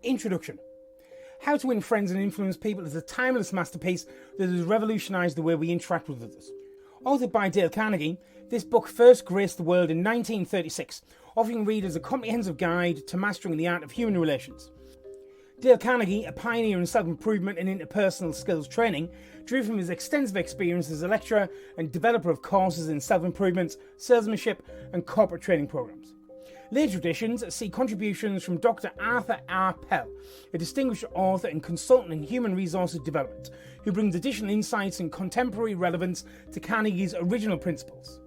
Introduction. How to Win Friends and Influence People is a timeless masterpiece that has revolutionised the way we interact with others. Authored by Dale Carnegie, this book first graced the world in 1936, offering readers a comprehensive guide to mastering the art of human relations. Dale Carnegie, a pioneer in self-improvement and interpersonal skills training, drew from his extensive experience as a lecturer and developer of courses in self-improvement, salesmanship and corporate training programs. Later editions see contributions from Dr. Arthur R. Pell, a distinguished author and consultant in human resources development, who brings additional insights and contemporary relevance to Carnegie's original principles.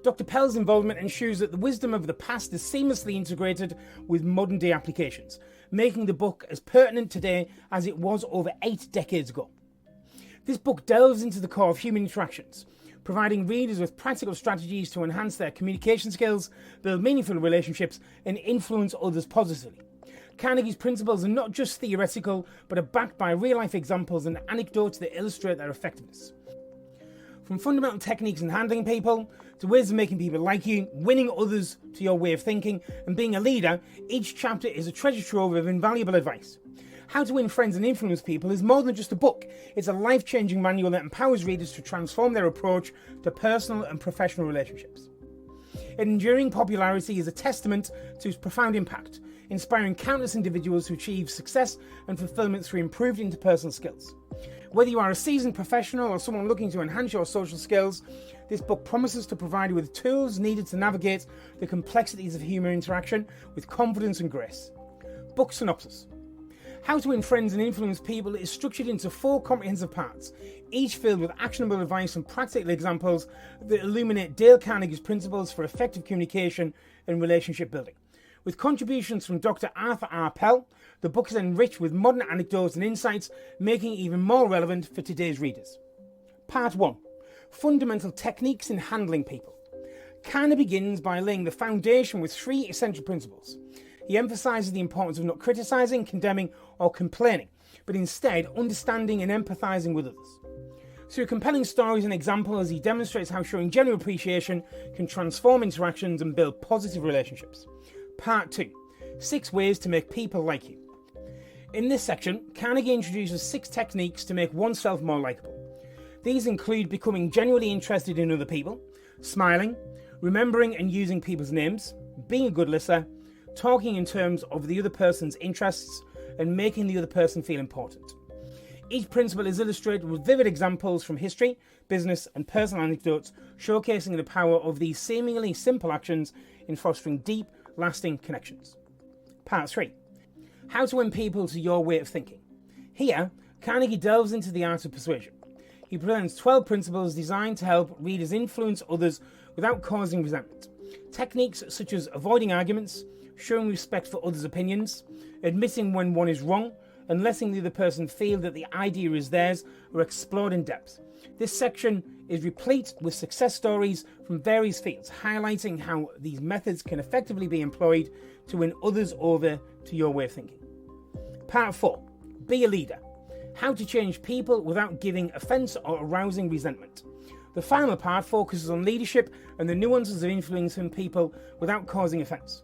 Dr. Pell's involvement ensures that the wisdom of the past is seamlessly integrated with modern-day applications, making the book as pertinent today as it was over 8 decades ago. This book delves into the core of human interactions, providing readers with practical strategies to enhance their communication skills, build meaningful relationships, and influence others positively. Carnegie's principles are not just theoretical, but are backed by real-life examples and anecdotes that illustrate their effectiveness. From fundamental techniques in handling people, to ways of making people like you, winning others to your way of thinking, and being a leader, each chapter is a treasure trove of invaluable advice. How to Win Friends and Influence People is more than just a book. It's a life-changing manual that empowers readers to transform their approach to personal and professional relationships. Its enduring popularity is a testament to its profound impact, inspiring countless individuals to achieve success and fulfillment through improved interpersonal skills. Whether you are a seasoned professional or someone looking to enhance your social skills, this book promises to provide you with tools needed to navigate the complexities of human interaction with confidence and grace. Book synopsis. How to Win Friends and Influence People is structured into 4 comprehensive parts, each filled with actionable advice and practical examples that illuminate Dale Carnegie's principles for effective communication and relationship building. With contributions from Dr. Arthur R. Pell, the book is enriched with modern anecdotes and insights, making it even more relevant for today's readers. Part 1. Fundamental Techniques in Handling People. Carnegie begins by laying the foundation with 3 essential principles. He emphasises the importance of not criticising, condemning or complaining, but instead understanding and empathising with others. Through compelling stories and examples, he demonstrates how showing genuine appreciation can transform interactions and build positive relationships. Part 2. 6 ways to make people like you. In this section, Carnegie introduces 6 techniques to make oneself more likeable. These include becoming genuinely interested in other people, smiling, remembering and using people's names, being a good listener, talking in terms of the other person's interests, and making the other person feel important. Each principle is illustrated with vivid examples from history, business, and personal anecdotes, showcasing the power of these seemingly simple actions in fostering deep, lasting connections. Part 3. How to win people to your way of thinking. Here, Carnegie delves into the art of persuasion. He presents 12 principles designed to help readers influence others without causing resentment. Techniques such as avoiding arguments, showing respect for others' opinions, admitting when one is wrong, and letting the other person feel that the idea is theirs are explored in depth. This section is replete with success stories from various fields, highlighting how these methods can effectively be employed to win others over to your way of thinking. Part 4. Be a leader. How to change people without giving offence or arousing resentment. The final part focuses on leadership and the nuances of influencing people without causing offence.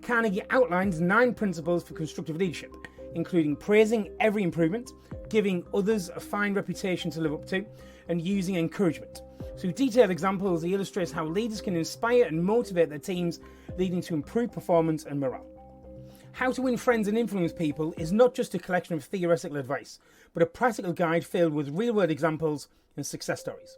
Carnegie outlines 9 principles for constructive leadership, including praising every improvement, giving others a fine reputation to live up to, and using encouragement. Through detailed examples, he illustrates how leaders can inspire and motivate their teams, leading to improved performance and morale. How to Win Friends and Influence People is not just a collection of theoretical advice, but a practical guide filled with real-world examples and success stories.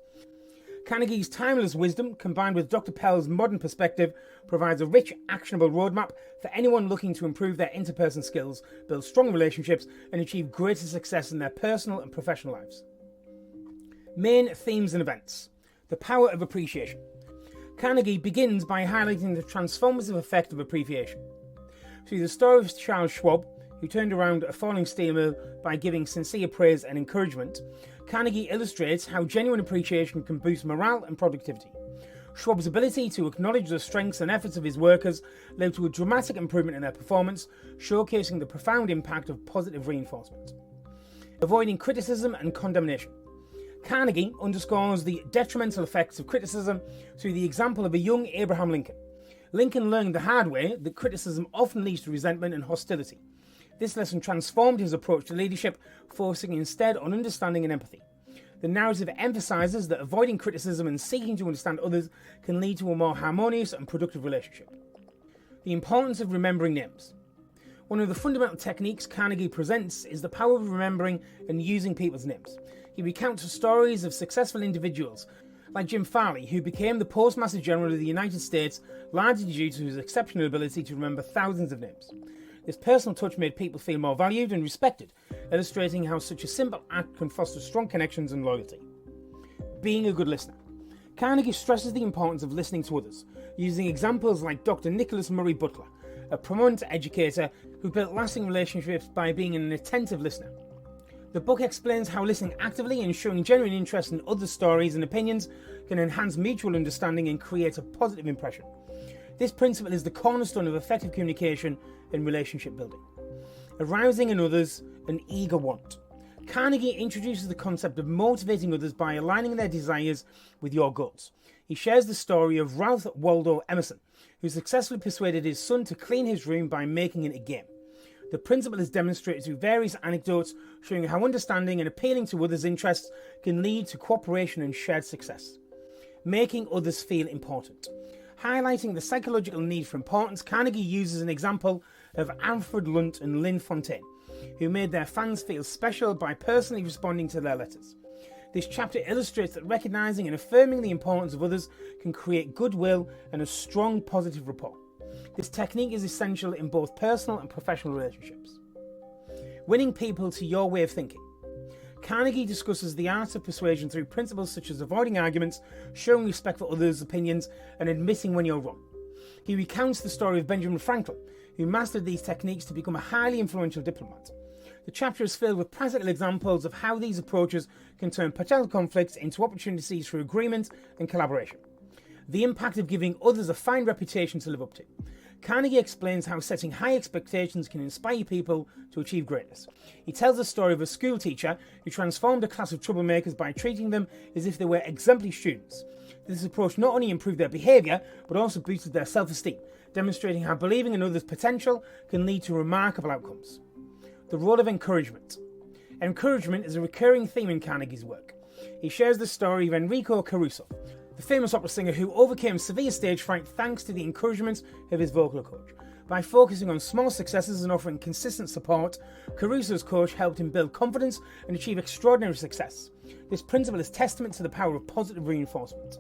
Carnegie's timeless wisdom, combined with Dr. Pell's modern perspective, provides a rich, actionable roadmap for anyone looking to improve their interpersonal skills, build strong relationships, and achieve greater success in their personal and professional lives. Main themes and events. The power of appreciation. Carnegie begins by highlighting the transformative effect of appreciation. Through the story of Charles Schwab, who turned around a falling steel mill by giving sincere praise and encouragement, Carnegie illustrates how genuine appreciation can boost morale and productivity. Schwab's ability to acknowledge the strengths and efforts of his workers led to a dramatic improvement in their performance, showcasing the profound impact of positive reinforcement. Avoiding criticism and condemnation. Carnegie underscores the detrimental effects of criticism through the example of a young Abraham Lincoln. Lincoln learned the hard way that criticism often leads to resentment and hostility. This lesson transformed his approach to leadership, focusing instead on understanding and empathy. The narrative emphasizes that avoiding criticism and seeking to understand others can lead to a more harmonious and productive relationship. The importance of remembering names. One of the fundamental techniques Carnegie presents is the power of remembering and using people's names. He recounts stories of successful individuals like Jim Farley, who became the Postmaster General of the United States largely due to his exceptional ability to remember thousands of names. This personal touch made people feel more valued and respected, illustrating how such a simple act can foster strong connections and loyalty. Being a good listener. Carnegie stresses the importance of listening to others, using examples like Dr. Nicholas Murray Butler, a prominent educator who built lasting relationships by being an attentive listener. The book explains how listening actively and showing genuine interest in other stories and opinions can enhance mutual understanding and create a positive impression. This principle is the cornerstone of effective communication and relationship building. Arousing in others an eager want. Carnegie introduces the concept of motivating others by aligning their desires with your goals. He shares the story of Ralph Waldo Emerson, who successfully persuaded his son to clean his room by making it a game. The principle is demonstrated through various anecdotes showing how understanding and appealing to others' interests can lead to cooperation and shared success. Making others feel important. Highlighting the psychological need for importance, Carnegie uses an example of Alfred Lunt and Lynn Fontaine, who made their fans feel special by personally responding to their letters. This chapter illustrates that recognizing and affirming the importance of others can create goodwill and a strong positive rapport. This technique is essential in both personal and professional relationships. Winning people to your way of thinking. Carnegie discusses the art of persuasion through principles such as avoiding arguments, showing respect for others' opinions, and admitting when you're wrong. He recounts the story of Benjamin Franklin, who mastered these techniques to become a highly influential diplomat. The chapter is filled with practical examples of how these approaches can turn potential conflicts into opportunities for agreement and collaboration. The impact of giving others a fine reputation to live up to. Carnegie explains how setting high expectations can inspire people to achieve greatness. He tells the story of a school teacher who transformed a class of troublemakers by treating them as if they were exemplary students. This approach not only improved their behaviour, but also boosted their self-esteem, demonstrating how believing in others' potential can lead to remarkable outcomes. The role of encouragement. Encouragement is a recurring theme in Carnegie's work. He shares the story of Enrico Caruso, the famous opera singer who overcame severe stage fright thanks to the encouragement of his vocal coach. By focusing on small successes and offering consistent support, Caruso's coach helped him build confidence and achieve extraordinary success. This principle is testament to the power of positive reinforcement.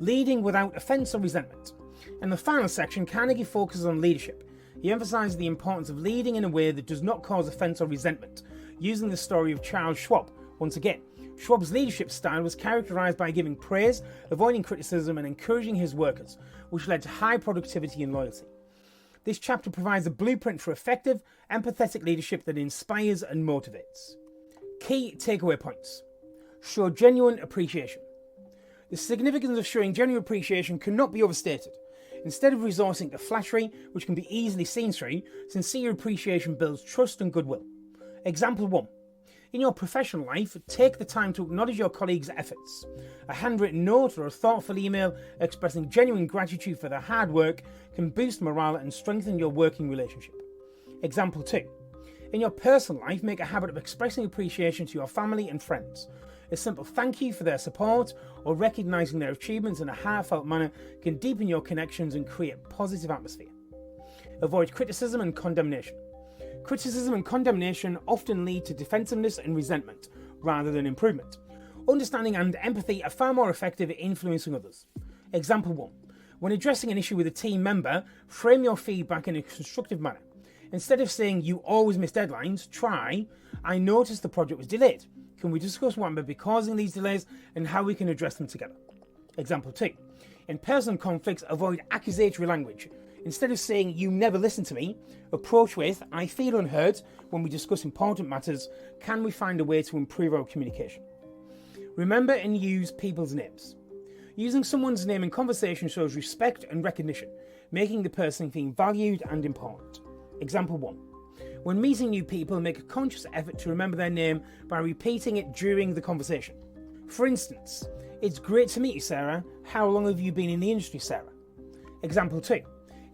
Leading without offence or resentment. In the final section, Carnegie focuses on leadership. He emphasizes the importance of leading in a way that does not cause offence or resentment, using the story of Charles Schwab once again. Schwab's leadership style was characterized by giving praise, avoiding criticism, and encouraging his workers, which led to high productivity and loyalty. This chapter provides a blueprint for effective, empathetic leadership that inspires and motivates. Key takeaway points. Show genuine appreciation. The significance of showing genuine appreciation cannot be overstated. Instead of resorting to flattery, which can be easily seen through, sincere appreciation builds trust and goodwill. Example 1. In your professional life, take the time to acknowledge your colleagues' efforts. A handwritten note or a thoughtful email expressing genuine gratitude for their hard work can boost morale and strengthen your working relationship. Example 2. In your personal life, make a habit of expressing appreciation to your family and friends. A simple thank you for their support or recognizing their achievements in a heartfelt manner can deepen your connections and create a positive atmosphere. Avoid criticism and condemnation. Criticism and condemnation often lead to defensiveness and resentment, rather than improvement. Understanding and empathy are far more effective at influencing others. Example 1. When addressing an issue with a team member, frame your feedback in a constructive manner. Instead of saying, "You always miss deadlines," try, "I noticed the project was delayed. Can we discuss what may be causing these delays and how we can address them together?" Example 2. In personal conflicts, avoid accusatory language. Instead of saying, "You never listen to me," approach with, "I feel unheard when we discuss important matters. Can we find a way to improve our communication?" Remember and use people's names. Using someone's name in conversation shows respect and recognition, making the person feel valued and important. Example 1. When meeting new people, make a conscious effort to remember their name by repeating it during the conversation. For instance, "It's great to meet you, Sarah. How long have you been in the industry, Sarah?" Example 2.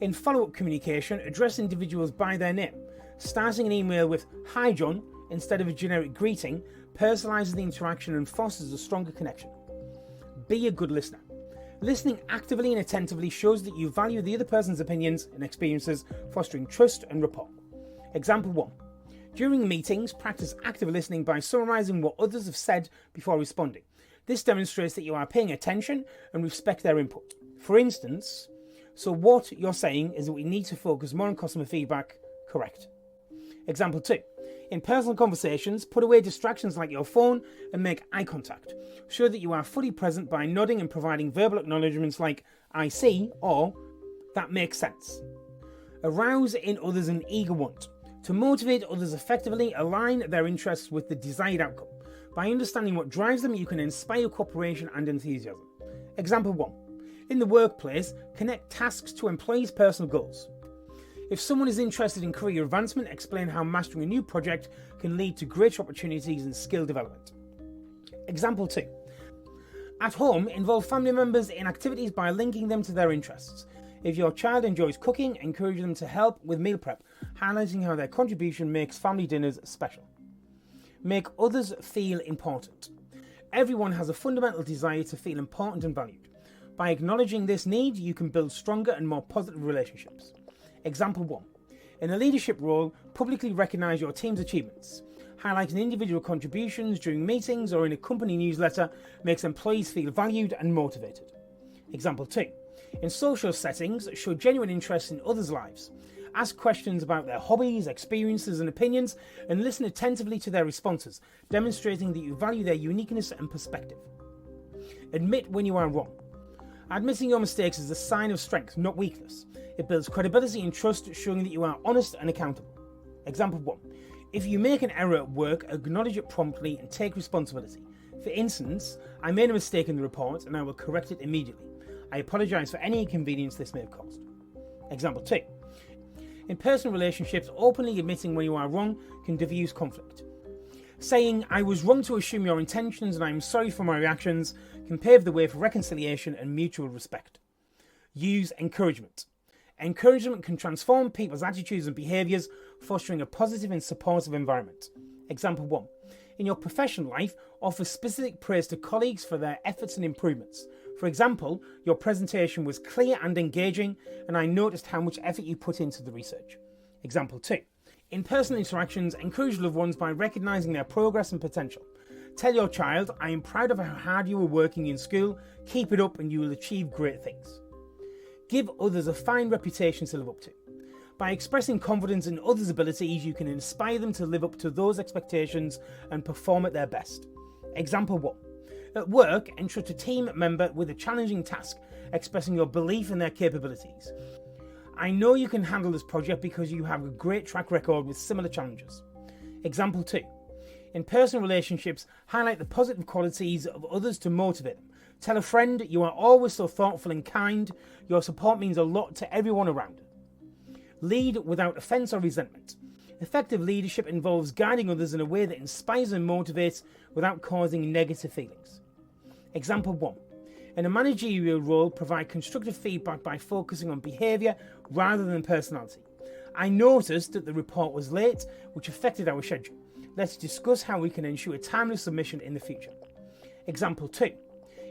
In follow-up communication, address individuals by their name. Starting an email with "Hi John" instead of a generic greeting personalises the interaction and fosters a stronger connection. Be a good listener. Listening actively and attentively shows that you value the other person's opinions and experiences, fostering trust and rapport. Example 1. During meetings, practice active listening by summarising what others have said before responding. This demonstrates that you are paying attention and respect their input. For instance, "So what you're saying is that we need to focus more on customer feedback." Correct. Example 2. In personal conversations, put away distractions like your phone and make eye contact. Show that you are fully present by nodding and providing verbal acknowledgements like "I see" or "That makes sense." Arouse in others an eager want. To motivate others effectively, align their interests with the desired outcome. By understanding what drives them, you can inspire cooperation and enthusiasm. Example 1. In the workplace, connect tasks to employees' personal goals. If someone is interested in career advancement, explain how mastering a new project can lead to greater opportunities and skill development. Example 2. At home, involve family members in activities by linking them to their interests. If your child enjoys cooking, encourage them to help with meal prep, highlighting how their contribution makes family dinners special. Make others feel important. Everyone has a fundamental desire to feel important and valued. By acknowledging this need, you can build stronger and more positive relationships. Example 1. In a leadership role, publicly recognise your team's achievements. Highlighting individual contributions during meetings or in a company newsletter makes employees feel valued and motivated. Example 2. In social settings, show genuine interest in others' lives. Ask questions about their hobbies, experiences and opinions and listen attentively to their responses, demonstrating that you value their uniqueness and perspective. Admit when you are wrong. Admitting your mistakes is a sign of strength, not weakness. It builds credibility and trust, showing that you are honest and accountable. Example 1. If you make an error at work, acknowledge it promptly and take responsibility. For instance, "I made a mistake in the report and I will correct it immediately. I apologise for any inconvenience this may have caused." Example 2. In personal relationships, openly admitting when you are wrong can diffuse conflict. Saying "I was wrong to assume your intentions and I am sorry for my reactions" can pave the way for reconciliation and mutual respect. Use encouragement. Encouragement can transform people's attitudes and behaviours, fostering a positive and supportive environment. Example 1. In your professional life, offer specific praise to colleagues for their efforts and improvements. For example, "Your presentation was clear and engaging, and I noticed how much effort you put into the research." Example 2. In personal interactions, encourage loved ones by recognising their progress and potential. Tell your child, "I am proud of how hard you were working in school. Keep it up and you will achieve great things." Give others a fine reputation to live up to. By expressing confidence in others' abilities, you can inspire them to live up to those expectations and perform at their best. Example 1. At work, entrust a team member with a challenging task, expressing your belief in their capabilities. "I know you can handle this project because you have a great track record with similar challenges." Example 2. In personal relationships, highlight the positive qualities of others to motivate them. Tell a friend, "You are always so thoughtful and kind. Your support means a lot to everyone around." Lead without offence or resentment. Effective leadership involves guiding others in a way that inspires and motivates without causing negative feelings. Example 1. In a managerial role, provide constructive feedback by focusing on behaviour rather than personality. "I noticed that the report was late, which affected our schedule. Let's discuss how we can ensure timely submission in the future." Example 2.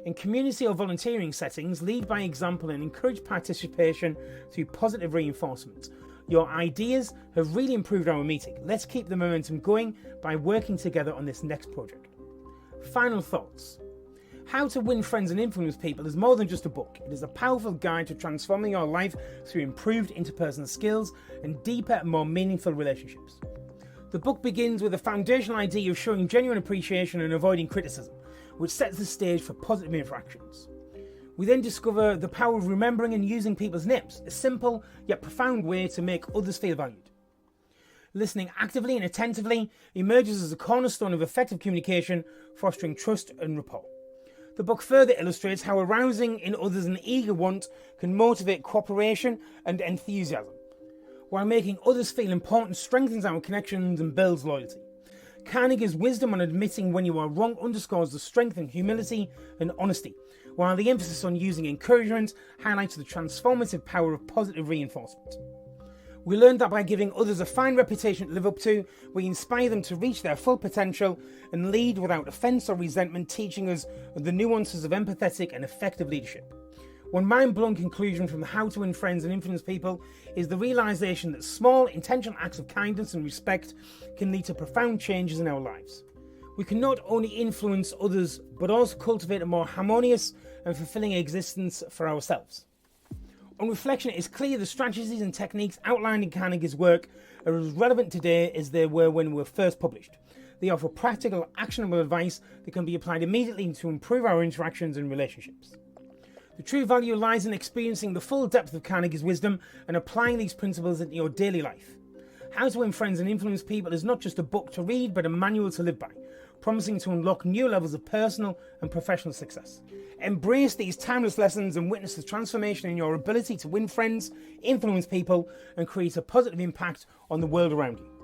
In community or volunteering settings, lead by example and encourage participation through positive reinforcement. "Your ideas have really improved our meeting. Let's keep the momentum going by working together on this next project." Final thoughts. How to Win Friends and Influence People is more than just a book. It is a powerful guide to transforming your life through improved interpersonal skills and deeper and more meaningful relationships. The book begins with a foundational idea of showing genuine appreciation and avoiding criticism, which sets the stage for positive interactions. We then discover the power of remembering and using people's names, a simple yet profound way to make others feel valued. Listening actively and attentively emerges as a cornerstone of effective communication, fostering trust and rapport. The book further illustrates how arousing in others an eager want can motivate cooperation and enthusiasm, while making others feel important strengthens our connections and builds loyalty. Carnegie's wisdom on admitting when you are wrong underscores the strength in humility and honesty, while the emphasis on using encouragement highlights the transformative power of positive reinforcement. We learned that by giving others a fine reputation to live up to, we inspire them to reach their full potential and lead without offence or resentment, teaching us the nuances of empathetic and effective leadership. One mind-blowing conclusion from How to Win Friends and Influence People is the realisation that small, intentional acts of kindness and respect can lead to profound changes in our lives. We can not only influence others, but also cultivate a more harmonious and fulfilling existence for ourselves. On reflection, it is clear the strategies and techniques outlined in Carnegie's work are as relevant today as they were when they were first published. They offer practical, actionable advice that can be applied immediately to improve our interactions and relationships. The true value lies in experiencing the full depth of Carnegie's wisdom and applying these principles into your daily life. How to Win Friends and Influence People is not just a book to read, but a manual to live by, promising to unlock new levels of personal and professional success. Embrace these timeless lessons and witness the transformation in your ability to win friends, influence people, and create a positive impact on the world around you.